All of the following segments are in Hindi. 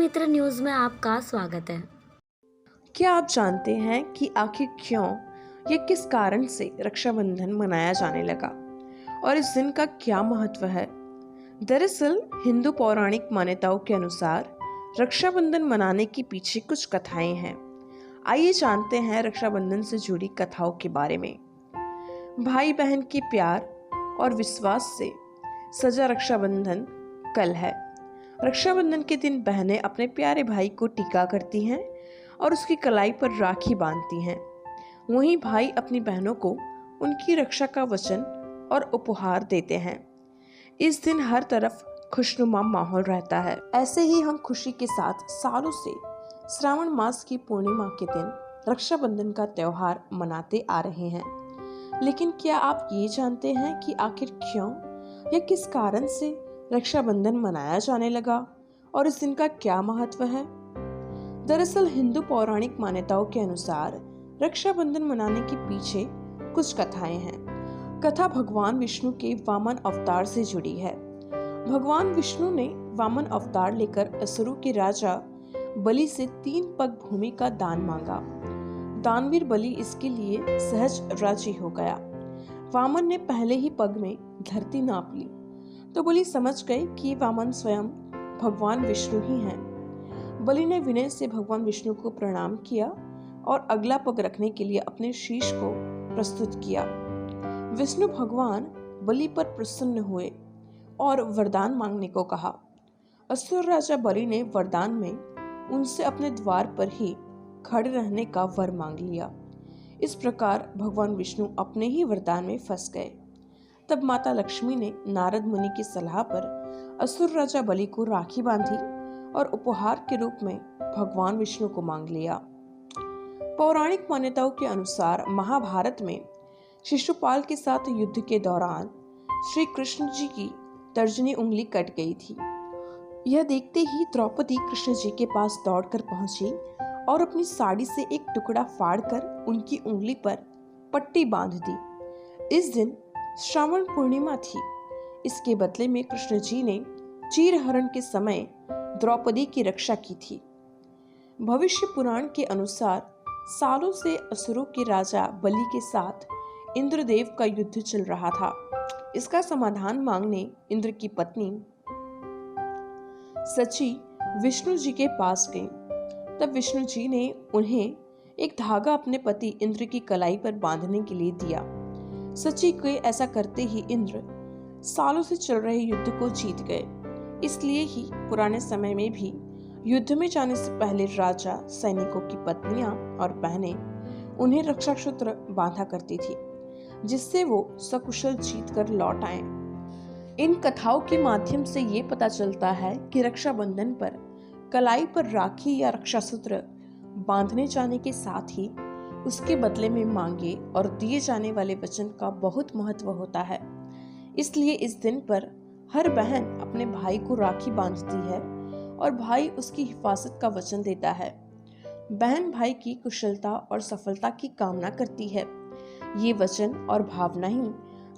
मित्र न्यूज में आपका स्वागत है। क्या आप जानते हैं कि आखिर क्यों या किस कारण से रक्षाबंधन मनाया जाने लगा और इस दिन का क्या महत्व है? दरअसल हिंदू पौराणिक मान्यताओं के अनुसार रक्षाबंधन मनाने के पीछे कुछ कथाएं हैं। आइए जानते हैं रक्षाबंधन से जुड़ी कथाओं के बारे में। भाई बहन के प्यार और विश्वास से सजा रक्षाबंधन कल है। रक्षाबंधन के दिन बहनें अपने प्यारे भाई को टीका करती हैं और उसकी कलाई पर राखी बांधती हैं। वहीं भाई अपनी बहनों को उनकी रक्षा का वचन और उपहार देते हैं। इस दिन हर तरफ खुशनुमा माहौल रहता है। ऐसे ही हम खुशी के साथ सालों से श्रावण मास की पूर्णिमा के दिन रक्षाबंधन का त्योहार मनाते आ रहे हैं। लेकिन क्या आप ये जानते हैं कि आखिर क्यों या किस कारण से रक्षाबंधन मनाया जाने लगा और इस दिन का क्या महत्व है? दरअसल हिंदू पौराणिक मान्यताओं के अनुसार रक्षाबंधन मनाने के पीछे कुछ कथाएं हैं। कथा भगवान विष्णु के वामन अवतार से जुड़ी है। भगवान विष्णु ने वामन अवतार लेकर असुरों के राजा बलि से 3 पग भूमि का दान मांगा। दानवीर बलि इसके लिए सहज राजी हो गया। वामन ने पहले ही पग में धरती नाप ली तो बलि समझ गए कि वामन स्वयं भगवान विष्णु ही हैं। बलि ने विनय से भगवान विष्णु को प्रणाम किया और अगला पग रखने के लिए अपने शीश को प्रस्तुत किया। विष्णु भगवान बलि पर प्रसन्न हुए और वरदान मांगने को कहा। असुर राजा बलि ने वरदान में उनसे अपने द्वार पर ही खड़े रहने का वर मांग लिया। इस प्रकार भगवान विष्णु अपने ही वरदान में फंस गए। तब माता लक्ष्मी ने नारद मुनि की सलाह पर असुर राजा बलि को राखी बांधी और उपहार के रूप में भगवान विष्णु को मांग लिया। पौराणिक मान्यताओं के अनुसार महाभारत में शिशुपाल के साथ युद्ध के दौरान श्री कृष्ण जी की तर्जनी उंगली कट गई थी। यह देखते ही द्रौपदी कृष्ण जी के पास दौड़कर पहुंची और अपनी साड़ी से एक टुकड़ा फाड़कर उनकी उंगली पर पट्टी बांध दी। इस दिन श्रावण पूर्णिमा थी। इसके बदले में कृष्ण जी ने चीरहरण के समय द्रौपदी की रक्षा की थी। भविष्य पुराण के अनुसार सालों से असुरों के राजा बलि के साथ इंद्रदेव का युद्ध चल रहा था। इसका समाधान मांगने इंद्र की पत्नी सची विष्णु जी के पास गई। तब विष्णु जी ने उन्हें एक धागा अपने पति इंद्र की कलाई पर बांधने के लिए दिया। सची के ऐसा करते ही इंद्र सालों से चल रहे युद्ध को जीत गए। इसलिए ही पुराने समय में भी युद्ध में जाने से पहले राजा सैनिकों की पत्नियां और बहनें उन्हें रक्षा सूत्र बांधा करती थी, जिससे वो सकुशल जीत कर लौट आए। इन कथाओं के माध्यम से ये पता चलता है कि रक्षाबंधन पर कलाई पर राखी या रक्षा सूत्र बांधने जाने के साथ ही उसके बदले में मांगे और दिए जाने वाले वचन का बहुत महत्व होता है। इसलिए इस दिन पर हर बहन अपने भाई को राखी बांधती है और भाई उसकी हिफाजत का वचन देता है। बहन भाई की कुशलता और सफलता की कामना करती है। ये वचन और भावना ही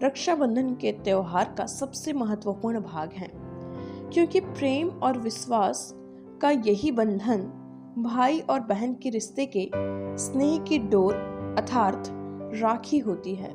रक्षाबंधन के त्योहार का सबसे महत्वपूर्ण भाग है, क्योंकि प्रेम और विश्वास का यही बंधन भाई और बहन के रिश्ते के स्नेह की डोर अर्थात राखी होती है।